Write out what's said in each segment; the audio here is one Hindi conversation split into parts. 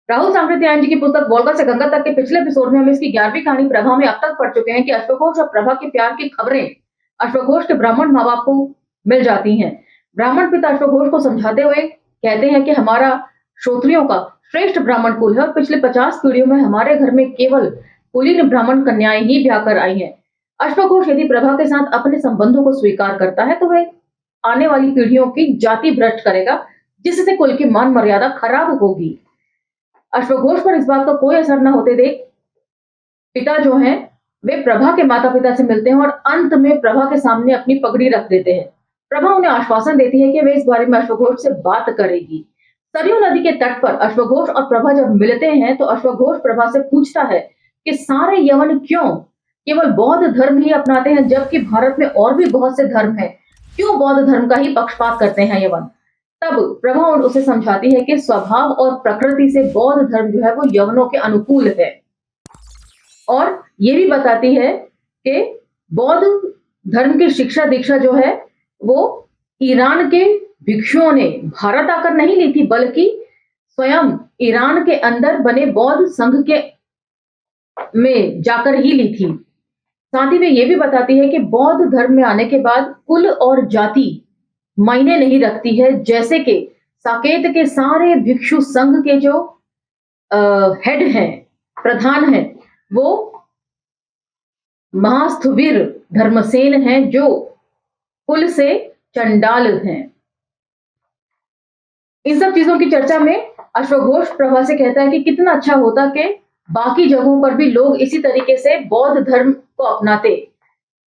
राहुल सांकृत्यायन जी की पुस्तक वोल्गा से गंगा तक के पिछले एपिसोड में हम इसकी 11वीं कहानी प्रभा में अब तक पढ़ चुके हैं कि अश्वघोष और प्रभा के प्यार की खबरें अश्वघोष के ब्राह्मण माँ बाप को मिल जाती हैं। ब्राह्मण पिता अश्वघोष को समझाते हुए कहते हैं कि हमारा क्षत्रियों का श्रेष्ठ ब्राह्मण कुल है और पिछले 50 पीढ़ियों में हमारे घर में केवल कुलीन ब्राह्मण कन्याएं ही ब्याह कर आई हैं। अश्वघोष यदि प्रभा के साथ अपने संबंधों को स्वीकार करता है तो वह आने वाली पीढ़ियों की जाति भ्रष्ट करेगा, जिससे कुल की मान मर्यादा खराब होगी। अश्वघोष पर इस बात का कोई असर न होते देख पिता जो हैं वे प्रभा के माता पिता से मिलते हैं और अंत में प्रभा के सामने अपनी पगड़ी रख देते हैं। प्रभा उन्हें आश्वासन देती है कि वे इस बारे में अश्वघोष से बात करेगी। सरयू नदी के तट पर अश्वघोष और प्रभा जब मिलते हैं तो अश्वघोष प्रभा से पूछता है कि सारे यवन क्यों केवल बौद्ध धर्म ही अपनाते हैं, जबकि भारत में और भी बहुत से धर्म हैं, क्यों बौद्ध धर्म का ही पक्षपात करते हैं यवन। तब प्रभा उसे समझाती है कि स्वभाव और प्रकृति से बौद्ध धर्म जो है वो यवनों के अनुकूल है, और ये भी बताती है कि बौद्ध धर्म की शिक्षा दीक्षा जो है वो ईरान के भिक्षुओं ने भारत आकर नहीं ली थी, बल्कि स्वयं ईरान के अंदर बने बौद्ध संघ के में जाकर ही ली थी। साथ ही वे ये भी बताती है कि बौद्ध धर्म में आने के बाद कुल और जाति मायने नहीं रखती है, जैसे कि साकेत के सारे भिक्षु संघ के जो हेड हैं, प्रधान हैं, वो महास्थविर धर्मसेन हैं जो कुल से चंडाल हैं। इन सब चीजों की चर्चा में अश्वघोष प्रभा से कहता है कि कितना अच्छा होता कि बाकी जगहों पर भी लोग इसी तरीके से बौद्ध धर्म को अपनाते,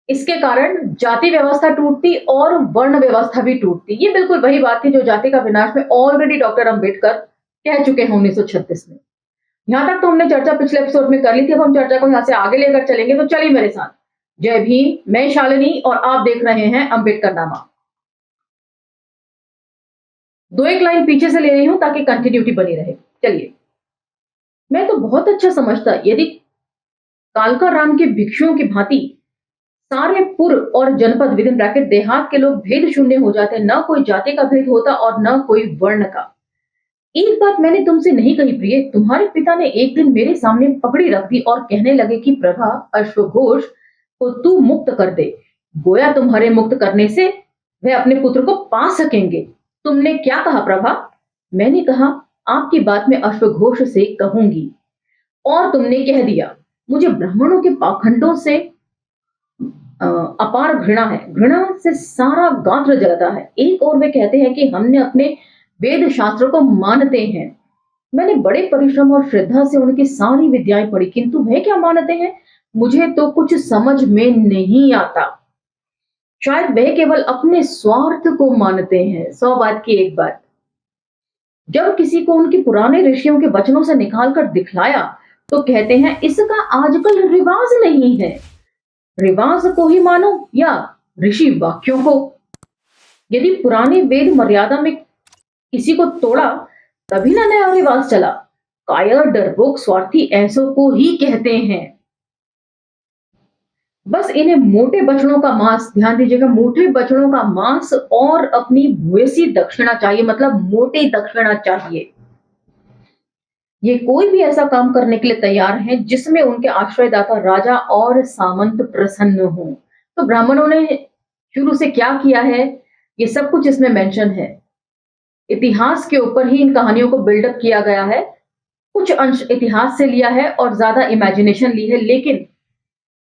इसके कारण जाति व्यवस्था टूटती और वर्ण व्यवस्था भी टूटती। ये बिल्कुल वही बात थी जो जाति का विनाश में ऑलरेडी डॉक्टर अंबेडकर कह चुके हैं 1936 में। यहां तक तो हमने चर्चा पिछले एपिसोड में कर ली थी, अब हम चर्चा को यहां से आगे लेकर चलेंगे, तो चलिए मेरे साथ। जय भीम, मैं शालिनी और आप देख रहे हैं अंबेडकर नामा। दो एक लाइन पीछे से ले रही हूं ताकि कंटिन्यूटी बनी रहे। चलिए, मैं तो बहुत अच्छा समझता यदि कालका राम के भिक्षुओं की भांति सारे पुर और जनपद विद इन ब्रैकेट देहात के लोग भेद शून्य हो जाते, न कोई जाति का भेद होता और न कोई वर्ण का। एक बात मैंने तुमसे नहीं कही प्रिय, तुम्हारे पिता ने एक दिन मेरे सामने पगड़ी रख दी और कहने लगे कि प्रभा अश्वघोष को तू मुक्त कर दे, गोया तुम्हारे मुक्त करने से वह अपने पुत्र को पा सकेंगे। तुमने क्या कहा प्रभा? मैंने कहा आपकी बात मैं अश्वघोष से कहूंगी। और तुमने कह दिया मुझे ब्राह्मणों के पाखंडों से अपार घृणा है, घृणा से सारा गात्र जलता है। एक और वे कहते हैं कि हमने अपने वेद शास्त्रों को मानते हैं। मैंने बड़े परिश्रम और श्रद्धा से उनकी सारी विद्याएं पढ़ी, किंतु वे क्या मानते हैं मुझे तो कुछ समझ में नहीं आता। शायद वे केवल अपने स्वार्थ को मानते हैं। 100 बात की एक बात। जब किसी को उनके पुराने ऋषियों के वचनों से निकालकर दिखलाया तो कहते हैं इसका आजकल रिवाज नहीं है। रिवाज को ही मानो या ऋषि वाक्यों को? यदि पुराने वेद मर्यादा में किसी को तोड़ा तभी ना नया रिवाज चला। कायर, डरपोक, स्वार्थी ऐसों को ही कहते हैं। बस इन्हें मोटे बछड़ों का मांस, ध्यान दीजिएगा, मोटे बछड़ों का मांस और अपनी भूसी दक्षिणा चाहिए, मतलब मोटी दक्षिणा चाहिए। ये कोई भी ऐसा काम करने के लिए तैयार हैं जिसमें उनके आश्रयदाता राजा और सामंत प्रसन्न हो। तो ब्राह्मणों ने शुरू से क्या किया है ये सब कुछ इसमें मेंशन है। इतिहास के ऊपर ही इन कहानियों को बिल्डअप किया गया है। कुछ अंश इतिहास से लिया है और ज्यादा इमेजिनेशन ली है, लेकिन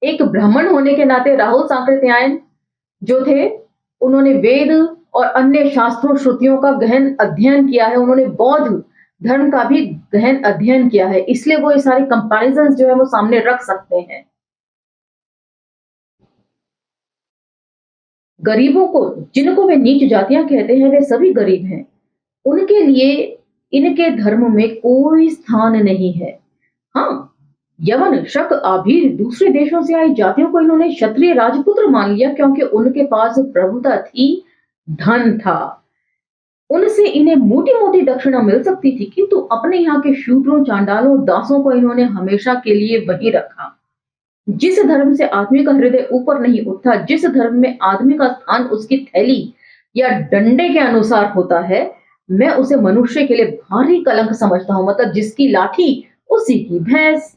एक ब्राह्मण होने के नाते राहुल सांकृत्यायन जो थे उन्होंने वेद और अन्य शास्त्रों श्रुतियों का गहन अध्ययन किया है। उन्होंने बौद्ध धर्म का भी गहन अध्ययन किया है, इसलिए वो ये सारे कंपैरिजंस जो है वो सामने रख सकते हैं। गरीबों को, जिनको वे नीच जातियां कहते हैं, वे सभी गरीब हैं। उनके लिए इनके धर्म में कोई स्थान नहीं है। हाँ, यवन, शक, आभीर, दूसरे देशों से आई जातियों को इन्होंने क्षत्रिय राजपुत्र मान लिया क्योंकि उनके पास प्रभुता थी, धन था। उनसे इन्हें मोटी मोटी दक्षिणा मिल सकती थी, किंतु अपने यहाँ के शूद्रों, चांडालों, दासों को इन्होंने हमेशा के लिए वही रखा। जिस धर्म से आदमी का हृदय ऊपर नहीं उठता, जिस धर्म में आदमी का स्थान उसकी थैली या डंडे के अनुसार होता है, मैं उसे मनुष्य के लिए भारी कलंक समझता हूं। मतलब जिसकी लाठी उसी की भैंस।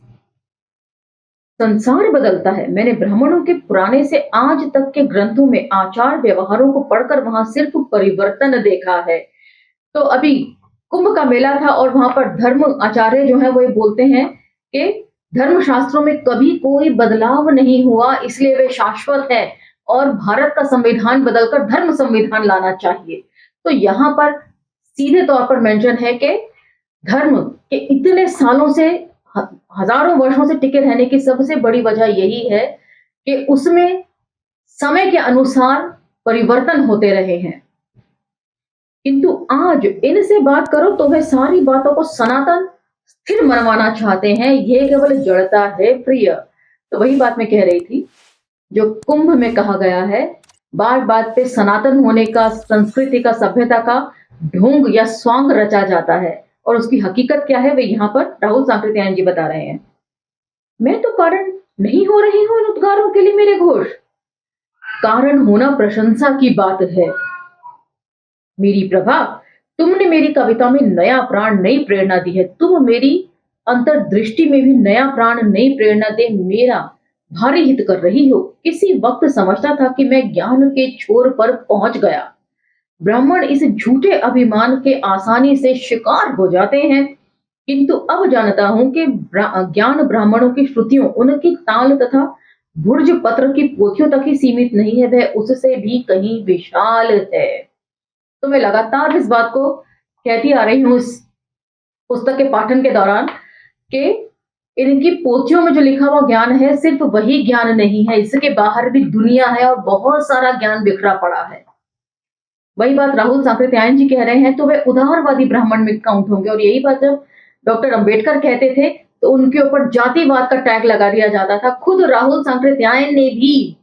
संसार बदलता है। मैंने ब्राह्मणों के पुराने से आज तक के ग्रंथों में आचार व्यवहारों को पढ़कर वहां सिर्फ परिवर्तन देखा है। तो अभी कुंभ का मेला था और वहां पर धर्म आचार्य जो है वो ये बोलते हैं कि धर्म शास्त्रों में कभी कोई बदलाव नहीं हुआ, इसलिए वे शाश्वत है और भारत का संविधान बदलकर धर्म संविधान लाना चाहिए। तो यहाँ पर सीधे तौर पर मेंशन है कि धर्म के इतने सालों से हजारों वर्षों से टिके रहने की सबसे बड़ी वजह यही है कि उसमें समय के अनुसार परिवर्तन होते रहे हैं। किंतु आज इनसे बात करो तो वे सारी बातों को सनातन स्थिर मनवाना चाहते हैं। ये केवल जड़ता है प्रिय। तो वही बात मैं कह रही थी, जो कुंभ में कहा गया है, बात बात पे सनातन होने का, संस्कृति का, सभ्यता का ढोंग या स्वांग रचा जाता है और उसकी हकीकत क्या है वे यहाँ पर राहुल सांकृत्यायन जी बता रहे हैं। मैं तो कारण नहीं हो रही हूं इन उद्गारों के लिए मेरे घोष। कारण होना प्रशंसा की बात है। मेरी प्रभा, तुमने मेरी कविता में नया प्राण, नई प्रेरणा दी है। तुम मेरी अंतर्दृष्टि में भी नया प्राण, नई प्रेरणा दे मेरा भारी हित कर रही हो। किसी वक्त समझता था कि मैं ज्ञान के छोर पर पहुंच गया। ब्राह्मण इस झूठे अभिमान के आसानी से शिकार हो जाते हैं, किंतु अब जानता हूं कि ज्ञान ब्राह्मणों की श्रुतियों, उनकी ताल तथा भुर्ज पत्र की पोथियों तक ही सीमित नहीं है, वह उससे भी कहीं विशाल है। तो मैं लगातार इस बात को कहती आ रही हूँ इस पुस्तक के पाठन के दौरान कि इनकी पोथियों में जो लिखा हुआ ज्ञान है सिर्फ वही ज्ञान नहीं है, इसके बाहर भी दुनिया है और बहुत सारा ज्ञान बिखरा पड़ा है। वही बात राहुल सांकृत्यायन जी कह रहे हैं तो वे उदारवादी ब्राह्मण में काउंट होंगे। और यही बात जब डॉक्टर अंबेडकर कहते थे तो उनके ऊपर जातिवाद का टैग लगा दिया जाता था। खुद राहुल सांकृत्यायन ने भी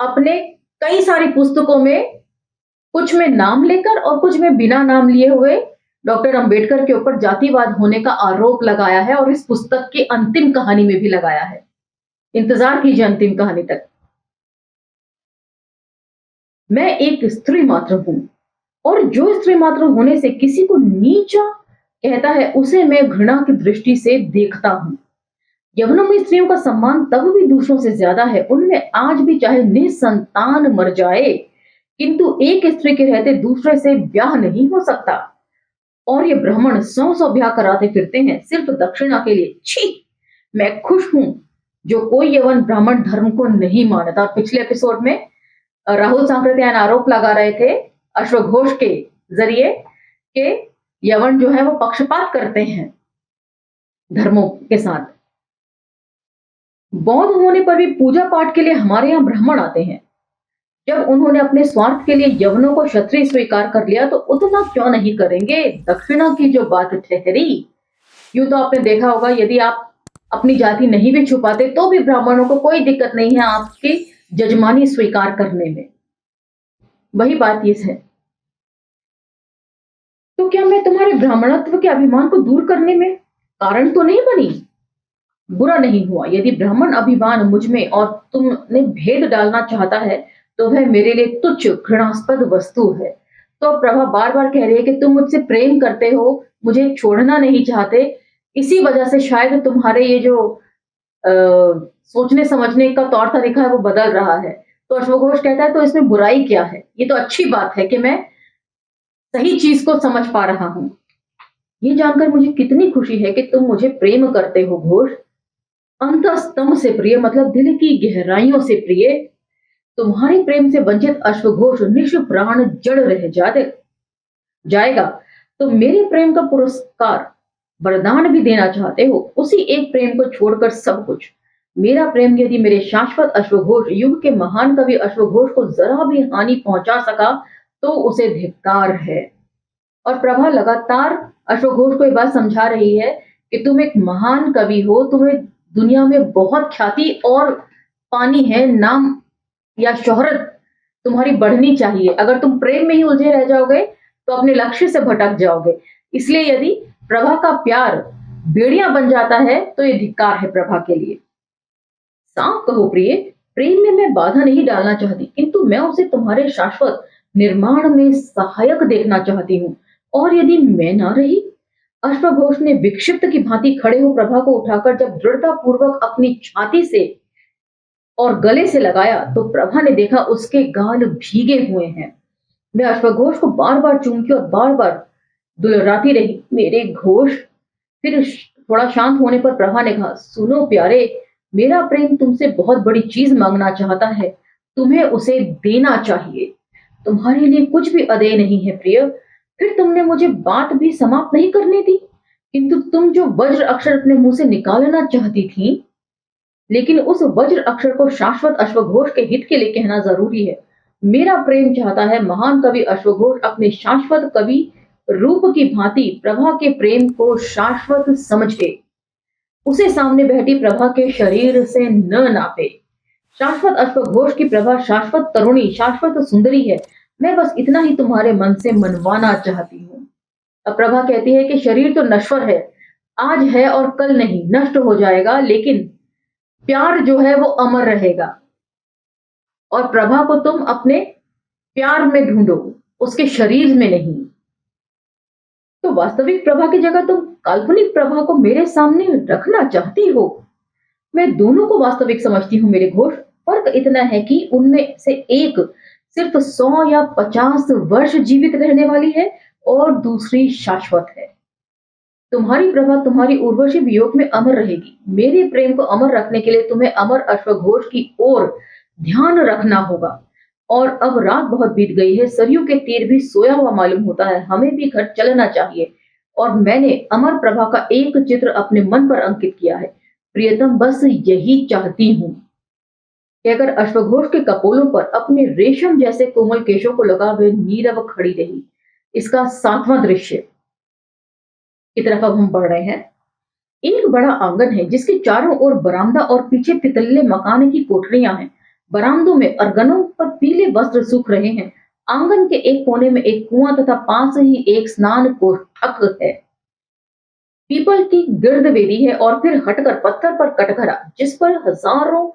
अपने कई सारी पुस्तकों में कुछ में नाम लेकर और कुछ में बिना नाम लिए हुए डॉक्टर अंबेडकर के ऊपर जातिवाद होने का आरोप लगाया है और इस पुस्तक की अंतिम कहानी में भी लगाया है। इंतजार कीजिए अंतिम कहानी तक। मैं एक स्त्री मात्र हूं और जो स्त्री मात्र होने से किसी को नीचा कहता है उसे मैं घृणा की दृष्टि से देखता हूं। यवनों में स्त्रियों का सम्मान तब भी दूसरों से ज्यादा है। उनमें आज भी चाहे निसंतान मर जाए किंतु एक स्त्री के रहते दूसरे से ब्याह नहीं हो सकता। और ये ब्राह्मण 100 ब्याह कराते फिरते हैं सिर्फ दक्षिणा के लिए। छी, मैं खुश हूं जो कोई यवन ब्राह्मण धर्म को नहीं मानता। और पिछले एपिसोड में राहुल सांकृत्यायन आरोप लगा रहे थे अश्वघोष के जरिए कि यवन जो है वो पक्षपात करते हैं धर्मों के साथ। बौद्ध होने पर भी पूजा पाठ के लिए हमारे यहाँ ब्राह्मण आते हैं। जब उन्होंने अपने स्वार्थ के लिए यवनों को क्षत्रिय स्वीकार कर लिया तो उतना क्यों नहीं करेंगे दक्षिणा की जो बात ठहरी। यूं तो आपने देखा होगा यदि आप अपनी जाति नहीं भी छुपाते तो भी ब्राह्मणों को कोई दिक्कत नहीं है आपकी जजमानी स्वीकार करने में। वही बात ये है। तो क्या मैं तुम्हारे ब्राह्मणत्व के अभिमान को दूर करने में कारण तो नहीं बनी? बुरा नहीं हुआ यदि ब्राह्मण अभिमान मुझ में और तुमने भेद डालना चाहता है तो वह मेरे लिए तुच्छ घृणास्पद वस्तु है। तो प्रभा बार बार कह रही है कि तुम मुझसे प्रेम करते हो, मुझे छोड़ना नहीं चाहते, इसी वजह से शायद तुम्हारे ये जो सोचने समझने का तौर तरीका है वो बदल रहा है। तो अश्वघोष कहता है तो इसमें बुराई क्या है, ये तो अच्छी बात है कि मैं सही चीज को समझ पा रहा हूं। ये जानकर मुझे कितनी खुशी है कि तुम मुझे प्रेम करते हो घोष। अंतस्तम से प्रिय मतलब दिल की गहराइयों से प्रिय। तुम्हारे प्रेम से वंचित अश्वघोष निश प्राण जड़ रह जाएगा। तो मेरे प्रेम का पुरस्कार वरदान भी देना चाहते हो, उसी एक प्रेम को छोड़कर सब कुछ। मेरा प्रेम यदि मेरे शाश्वत अश्वघोष, युग के महान कवि अश्वघोष को जरा भी हानि पहुंचा सका तो उसे धिक्कार है। और प्रभा लगातार अश्वघोष को ये बात समझा रही है कि तुम एक महान कवि हो, तुम्हें दुनिया में बहुत ख्याति और पानी है, नाम या शोहरत तुम्हारी बढ़नी चाहिए। अगर तुम प्रेम में ही उलझे रह जाओगे तो अपने लक्ष्य से भटक जाओगे। इसलिए यदि प्रभा का प्यार बेड़िया बन जाता है तो ये धिक्कार है प्रभा के लिए। साफ कहो प्रिय, प्रेम में मैं बाधा नहीं डालना चाहती किंतु मैं उसे तुम्हारे शाश्वत निर्माण में सहायक देखना चाहती हूँ। और यदि मैं ना रही? अश्वघोष ने विक्षिप्त की भांति खड़े हो प्रभा को उठाकर जब दृढ़ता पूर्वक अपनी छाती से और गले से लगाया तो प्रभा ने देखा उसके गाल भीगे हुए हैं। मैं अश्वघोष को बार बार चूमती और बार बार दुलराती रही, मेरे घोष। फिर थोड़ा शांत होने पर प्रभा ने कहा, सुनो प्यारे, मेरा प्रेम तुमसे बहुत बड़ी चीज मांगना चाहता है, तुम्हें उसे देना चाहिए। तुम्हारे लिए कुछ भी अदेय नहीं है प्रिय। फिर तुमने मुझे बात भी समाप्त नहीं करने दी, किंतु तुम जो वज्र अक्षर अपने मुंह से निकालना चाहती थी, लेकिन उस वज्र अक्षर को शाश्वत अश्वघोष के हित के लिए कहना जरूरी है। मेरा प्रेम चाहता है महान कवि अश्वघोष अपने शाश्वत कवि रूप की भांति प्रभा के प्रेम को शाश्वत समझे, उसे सामने बैठी प्रभा के शरीर से न नापे। शाश्वत अश्वघोष की प्रभा शाश्वत तरुणी, शाश्वत सुंदरी है। मैं बस इतना ही तुम्हारे मन से मनवाना चाहती हूँ। अब प्रभा कहती है कि शरीर तो नश्वर है, आज है और कल नहीं, नष्ट हो जाएगा, लेकिन प्यार जो है वो अमर रहेगा। और प्रभा को तुम अपने प्यार में ढूंढो, उसके शरीर में नहीं। तो वास्तविक प्रभा की जगह तुम काल्पनिक प्रभा को मेरे सामने रखना चाहती हो। मैं दोनों को वास्तविक समझती हूँ मेरे घोष। फर्क इतना है कि उनमें से एक सिर्फ 100 या 50 वर्ष जीवित रहने वाली है और दूसरी शाश्वत है। तुम्हारी प्रभा तुम्हारी उर्वशी वियोग में अमर रहेगी। मेरे प्रेम को अमर रखने के लिए तुम्हें अमर अश्वघोष की ओर ध्यान रखना होगा। और अब रात बहुत बीत गई है, सरयू के तीर भी सोया हुआ मालूम होता है, हमें भी घर चलना चाहिए। और मैंने अमर प्रभा का एक चित्र अपने मन पर अंकित किया है। प्रियतम, बस यही चाहती हूँ। कहकर अश्वघोष के कपोलों पर अपने रेशम जैसे कोमल केशों को लगा हुए नीरव खड़ी रही। इसका 7वां दृश्य की तरफ अब हम बढ़ रहे हैं। एक बड़ा आंगन है जिसके चारों ओर बरामदा और पीछे तितल्ले मकान की कोठरियां हैं। बरामदों में अर्गनों पर पीले वस्त्र सूख रहे हैं। आंगन के एक कोने में एक कुआं तथा पास ही एक स्नान कोष्ठक है। पीपल की गिर्द वेदी है और फिर हटकर पत्थर पर कटघरा, जिस पर हजारों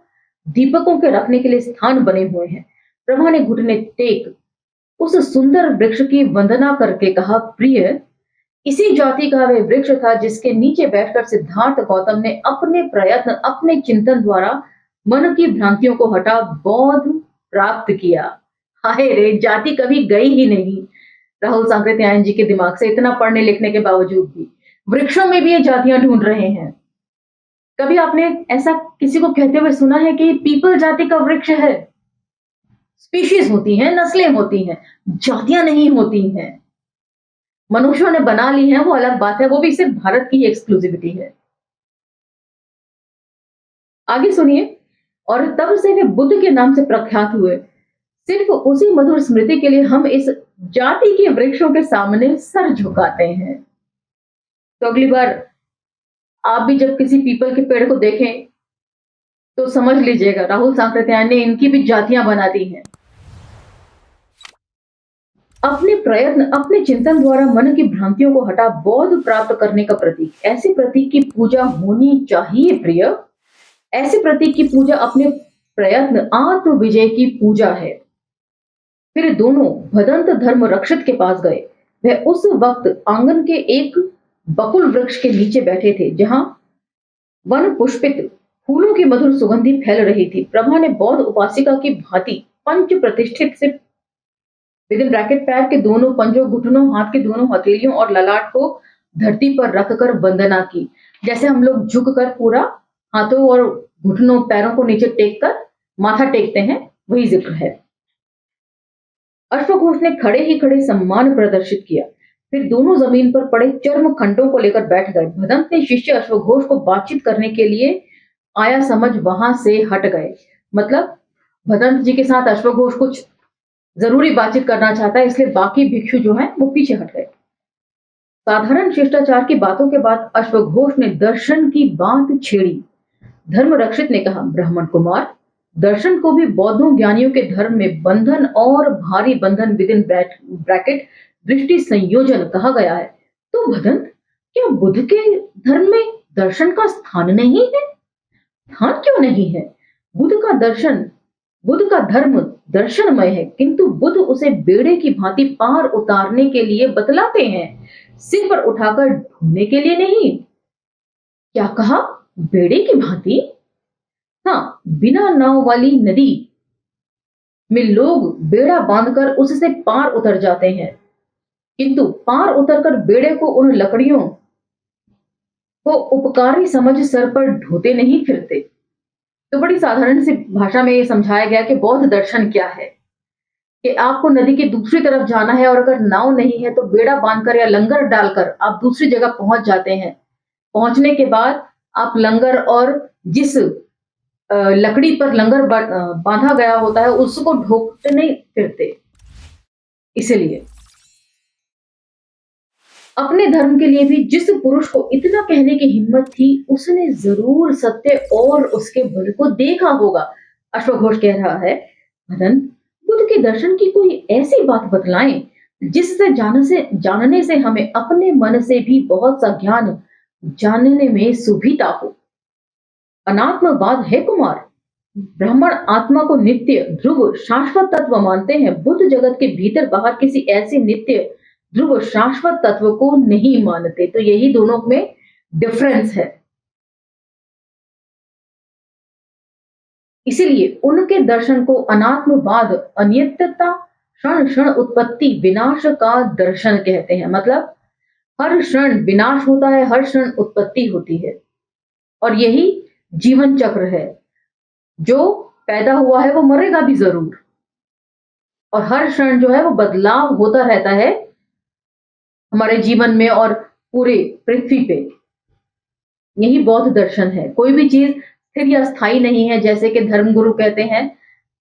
दीपकों के रखने के लिए स्थान बने हुए हैं। प्रभा ने घुटने टेक उस सुंदर वृक्ष की वंदना करके कहा, प्रिय, इसी जाति का वह वृक्ष था जिसके नीचे बैठकर सिद्धार्थ गौतम ने अपने प्रयत्न, अपने चिंतन द्वारा मन की भ्रांतियों को हटा बौद्ध प्राप्त किया। हाय रे, जाति कभी गई ही नहीं राहुल सांकृत्यायन जी के दिमाग से, इतना पढ़ने लिखने के बावजूद भी वृक्षों में भी ये जातियां ढूंढ रहे हैं। कभी आपने ऐसा किसी को कहते हुए सुना है कि पीपल जाति का वृक्ष है? स्पीशीज होती हैं, नस्लें होती हैं, जातियां नहीं होती हैं। मनुष्यों ने बना ली है वो अलग बात है, वो भी सिर्फ भारत की एक्सक्लूसिविटी है। आगे सुनिए। और तब से वे बुद्ध के नाम से प्रख्यात हुए। सिर्फ उसी मधुर स्मृति के लिए हम इस जाति के वृक्षों के सामने सर झुकाते हैं। तो अगली बार आप भी जब किसी पीपल के पेड़ को देखें तो समझ लीजिएगा राहुल सांकृत्यायन ने इनकी भी जातियां बना दी हैं। अपने प्रयत्न, अपने चिंतन द्वारा मन की भ्रांतियों को हटा बोध प्राप्त करने का प्रतीक, ऐसे प्रतीक की पूजा होनी चाहिए प्रिय। ऐसे प्रतीक की पूजा अपने प्रयत्न, आत्म विजय की पूजा है। फिर दोनों भदंत धर्म रक्षित के पास गए। वह उस वक्त आंगन के एक बकुल वृक्ष के नीचे बैठे थे जहां वन पुष्पित फूलों की मधुर सुगंधी फैल रही थी। प्रभा ने बौद्ध उपासिका की भांति पंच प्रतिष्ठित से विद इन ब्रैकेट पैर के दोनों पंजों, घुटनों, हाथ के दोनों हथेलियों और ललाट को धरती पर रखकर वंदना की। जैसे हम लोग झुककर पूरा हाथों और घुटनों, पैरों को नीचे टेक कर माथा टेकते हैं, वही जिक्र है। अश्वघोष ने खड़े ही खड़े सम्मान प्रदर्शित किया। फिर दोनों जमीन पर पड़े चर्म खंडों को लेकर बैठ गए। भदंत ने शिष्य अश्वघोष को बातचीत करने के लिए आया समझ वहां से हट गए। मतलब भदंत जी के साथ अश्वघोष कुछ जरूरी बातचीत करना चाहता है, इसलिए बाकी भिक्षु जो हैं वो पीछे हट गए। साधारण शिष्टाचार की बातों के बाद अश्वघोष ने दर्शन की बात छेड़ी। धर्म रक्षित ने कहा, ब्राह्मण कुमार, दर्शन को भी बौद्धों ज्ञानियों के धर्म में बंधन और भारी बंधन विद इन ब्रैकेट दृष्टि संयोजन कहा गया है। तो भदंत, क्या बुद्ध के धर्म में दर्शन का स्थान नहीं है? स्थान क्यों नहीं है? बुद्ध का धर्म दर्शनमय है, किंतु बुद्ध उसे बेड़े की भांति पार उतारने के लिए बतलाते हैं, सिर पर उठाकर ढूंढने के लिए नहीं। क्या कहा? बेड़े की भांति? हाँ, बिना नाव वाली नदी में लोग बेड़ा बांधकर उससे पार उतर जाते हैं, किंतु पार उतरकर बेड़े को उन लकड़ियों को उपकारी समझ सर पर ढोते नहीं फिरते। तो बड़ी साधारण सी भाषा में ये समझाया गया कि बौद्ध दर्शन क्या है, कि आपको नदी की दूसरी तरफ जाना है और अगर नाव नहीं है तो बेड़ा बांधकर या लंगर डालकर आप दूसरी जगह पहुंच जाते हैं। पहुंचने के बाद आप लंगर और जिस लकड़ी पर लंगर बांधा गया होता है उसको ढोते नहीं फिरते। इसलिए अपने धर्म के लिए भी जिस पुरुष को इतना कहने की हिम्मत थी, उसने जरूर सत्य और उसके बल को देखा होगा। अश्वघोष कह रहा है, भदन, बुद्ध के दर्शन की कोई ऐसी बात बतलाएं जिससे जानने से हमें अपने मन से भी बहुत सा ज्ञान जानने में सुविधा हो। अनात्मवाद है कुमार। ब्राह्मण आत्मा को नित्य, ध्रुव, शाश्वत तत्व मानते हैं। बुद्ध जगत के भीतर बाहर किसी ऐसे नित्य, ध्रुव, शाश्वत तत्व को नहीं मानते। तो यही दोनों में डिफरेंस है। इसीलिए उनके दर्शन को अनात्मवाद, अनित्यता, क्षण क्षण उत्पत्ति विनाश का दर्शन कहते हैं। मतलब हर क्षण विनाश होता है, हर क्षण उत्पत्ति होती है, और यही जीवन चक्र है। जो पैदा हुआ है वो मरेगा भी जरूर, और हर क्षण जो है वो बदलाव होता रहता है हमारे जीवन में और पूरे पृथ्वी पे। यही बौद्ध दर्शन है। कोई भी चीज स्थिर या स्थायी नहीं है। जैसे कि धर्मगुरु कहते हैं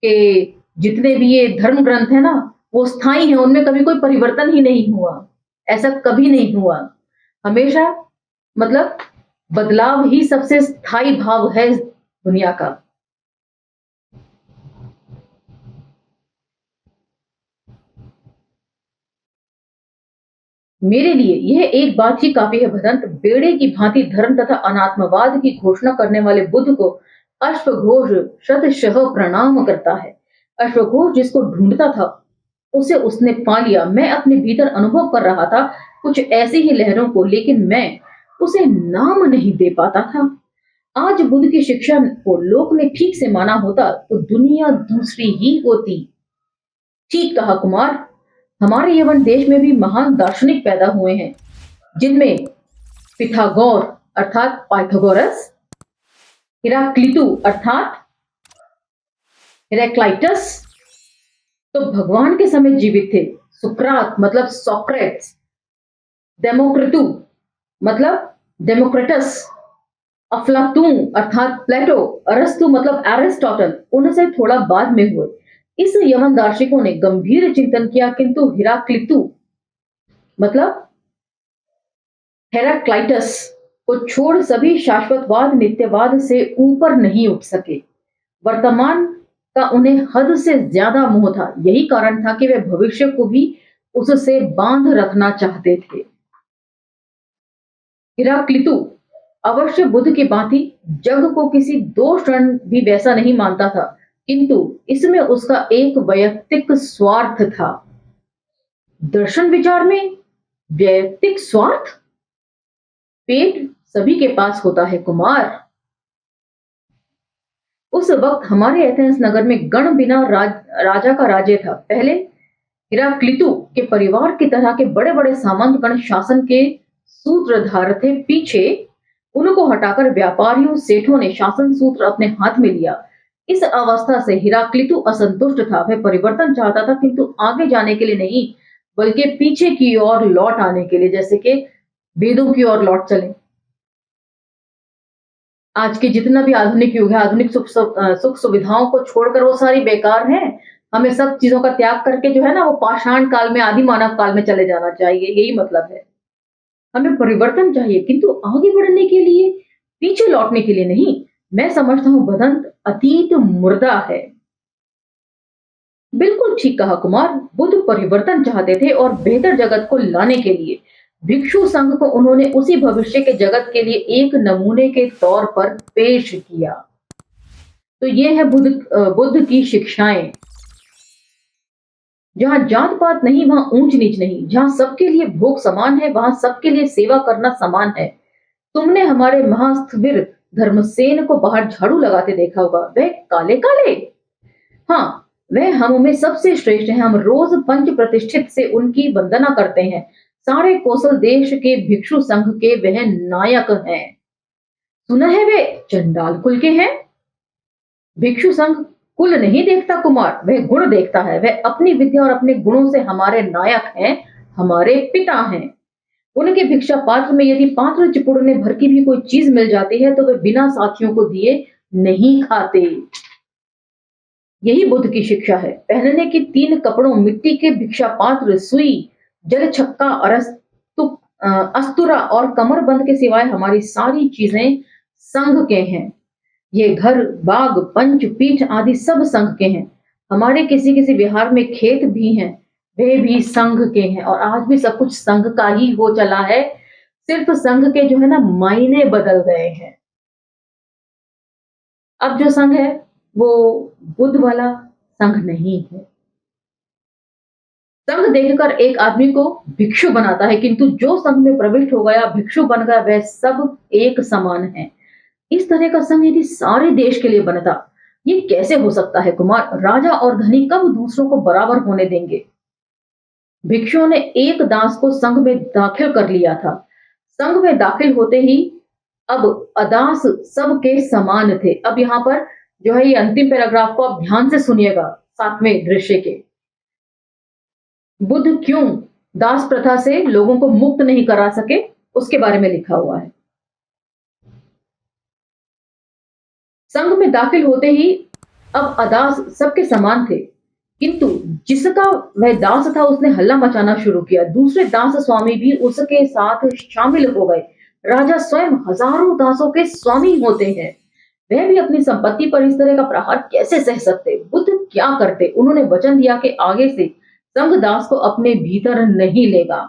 कि जितने भी ये धर्म ग्रंथ है ना, वो स्थायी है, उनमें कभी कोई परिवर्तन ही नहीं हुआ। ऐसा कभी नहीं हुआ। हमेशा मतलब बदलाव ही सबसे स्थायी भाव है दुनिया का। मेरे लिए यह एक बात ही काफी है भदंत। बेड़े की भांति धर्म तथा अनात्मवाद की घोषणा करने वाले बुद्ध को अश्वघोष शतशः प्रणाम करता है। अश्वघोष जिसको ढूंढता था उसे उसने पा लिया। मैं अपने भीतर अनुभव कर रहा था कुछ ऐसी ही लहरों को, लेकिन मैं उसे नाम नहीं दे पाता था। आज बुद्ध की शिक्षा को लोक ने ठीक से माना होता तो दुनिया दूसरी ही होती। ठीक कहा कुमार। हमारे यवन देश में भी महान दार्शनिक पैदा हुए हैं, जिनमें पिथागोर अर्थात पाइथागोरस, हिराक्लिटू अर्थात हेराक्लाइटस तो भगवान के समय जीवित थे। सुकरात मतलब सोक्रेट्स, डेमोक्रिटू मतलब डेमोक्रेटस, अफलातून अर्थात प्लेटो, अरस्तु मतलब एरिस्टोटल उनसे थोड़ा बाद में हुए। इस यवन दार्शनिकों ने गंभीर चिंतन किया, किंतु हिराक्लिटू मतलब हेराक्लाइटस को छोड़ सभी शाश्वतवाद, नित्यवाद से ऊपर नहीं उठ सके। वर्तमान का उन्हें हद से ज्यादा मोह था। यही कारण था कि वे भविष्य को भी उससे बांध रखना चाहते थे। हिराक्लिटू अवश्य बुद्ध की भांति जग को किसी दो क्षण भी वैसा नहीं मानता था, किंतु इसमें उसका एक वैयक्तिक स्वार्थ था। दर्शन विचार में वैयक्तिक स्वार्थ? पेट सभी के पास होता है कुमार। उस वक्त हमारे एथेंस नगर में गण बिना राजा का राज्य था। पहले हिराक्लिटू के परिवार की तरह के बड़े बड़े सामंत गण शासन के सूत्रधार थे। पीछे उनको हटाकर व्यापारियों, सेठों ने शासन सूत्र अपने हाथ में लिया। इस अवस्था से हिराक्लिटू असंतुष्ट था। वह परिवर्तन चाहता था, किंतु आगे जाने के लिए नहीं, बल्कि पीछे की ओर लौट आने के लिए, जैसे कि वेदों की ओर लौट चले। आज के जितना भी आधुनिक युग है, आधुनिक सुख सुविधाओं को छोड़कर वो सारी बेकार हैं। हमें सब चीजों का त्याग करके जो है ना, वो पाषाण काल में, आदि मानव काल में चले जाना चाहिए। यही मतलब है। हमें परिवर्तन चाहिए, किंतु आगे बढ़ने के लिए, पीछे लौटने के लिए नहीं। मैं समझता हूं बदंत अतीत मुर्दा है। बिल्कुल ठीक कहा कुमार। बुद्ध परिवर्तन चाहते थे और बेहतर जगत को लाने के लिए भिक्षु संघ को उन्होंने उसी भविष्य के जगत के लिए एक नमूने के तौर पर पेश किया। तो ये है बुद्ध की शिक्षाएं। जहां जात पात नहीं वहां ऊंच नीच नहीं, जहां सबके लिए भोग समान है वहां सबके लिए सेवा करना समान है। तुमने हमारे महास्थविर धर्मसेन को बाहर झाड़ू लगाते देखा होगा, वह काले काले। हाँ, वह हम में सबसे श्रेष्ठ है। हम रोज पंच प्रतिष्ठित से उनकी वंदना करते हैं। सारे कौशल देश के भिक्षु संघ के वह नायक हैं। सुना है वे चंडाल कुल के हैं। भिक्षु संघ कुल नहीं देखता कुमार, वह गुण देखता है। वह अपनी विद्या और अपने गुणों से हमारे नायक हैं, हमारे पिता हैं। उनके भिक्षा पात्र में यदि पात्र चिपुड़ने भर की भी कोई चीज मिल जाती है तो वे बिना साथियों को दिए नहीं खाते। यही बुद्ध की शिक्षा है। पहनने के 3 कपड़ों, मिट्टी के भिक्षा पात्र, सुई, जल छक्का, अस्तुरा और कमरबंद के सिवाय हमारी सारी चीजें संघ के हैं। ये घर, बाग, पंच, पीठ आदि सब संघ के हैं। हमारे किसी किसी विहार में खेत भी हैं, वे भी संघ के हैं। और आज भी सब कुछ संघ का ही हो चला है। सिर्फ संघ के जो है ना मायने बदल गए हैं। अब जो संघ है वो बुद्ध वाला संघ नहीं है। संघ देखकर एक आदमी को भिक्षु बनाता है, किंतु जो संघ में प्रविष्ट हो गया, भिक्षु बन गया, वह सब एक समान है। इस तरह का संघ यदि सारे देश के लिए बनता, ये कैसे हो सकता है कुमार? राजा और धनी कब दूसरों को बराबर होने देंगे? भिक्षुओं ने एक दास को संघ में दाखिल कर लिया था। संघ में दाखिल होते ही अब अदास सबके समान थे। अब यहाँ पर जो है ये अंतिम पैराग्राफ को आप ध्यान से सुनिएगा, 7वें दृश्य के। बुद्ध क्यों दास प्रथा से लोगों को मुक्त नहीं करा सके, उसके बारे में लिखा हुआ है। संघ में दाखिल होते ही अब अदास सबके समान थे, किंतु जिसका वह दास था उसने हल्ला मचाना शुरू किया। दूसरे दास स्वामी भी उसके साथ शामिल हो गए। राजा स्वयं हजारों दासों के स्वामी होते हैं, वह भी अपनी संपत्ति पर इस तरह का प्रहार कैसे सह सकते? बुद्ध क्या करते? उन्होंने वचन दिया कि आगे से संघ दास को अपने भीतर नहीं लेगा।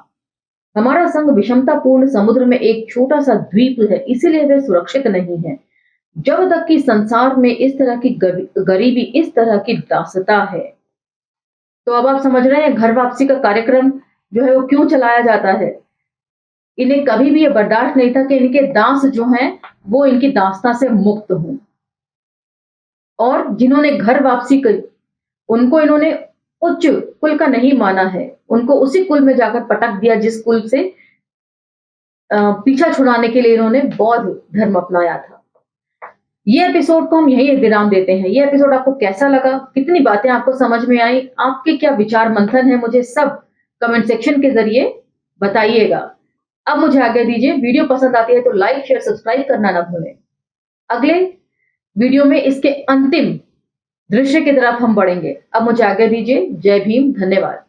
हमारा संघ विषमतापूर्ण समुद्र में एक छोटा सा द्वीप है, इसीलिए वह सुरक्षित नहीं है। जब तक कि संसार में इस तरह की गरीबी, इस तरह की दासता है। तो अब आप समझ रहे हैं घर वापसी का कार्यक्रम जो है वो क्यों चलाया जाता है। इन्हें कभी भी ये बर्दाश्त नहीं था कि इनके दास जो हैं वो इनकी दासता से मुक्त हों। और जिन्होंने घर वापसी की उनको इन्होंने उच्च कुल का नहीं माना है, उनको उसी कुल में जाकर पटक दिया जिस कुल से पीछा छुड़ाने के लिए इन्होंने बौद्ध धर्म अपनाया था। ये एपिसोड को हम यही विराम देते हैं। ये एपिसोड आपको कैसा लगा, कितनी बातें आपको समझ में आई, आपके क्या विचार मंथन है, मुझे सब कमेंट सेक्शन के जरिए बताइएगा। अब मुझे आज्ञा दीजिए। वीडियो पसंद आती है तो लाइक, शेयर, सब्सक्राइब करना ना भूलें। अगले वीडियो में इसके अंतिम दृश्य की तरफ हम बढ़ेंगे। अब मुझे आज्ञा दीजिए। जय भीम, धन्यवाद।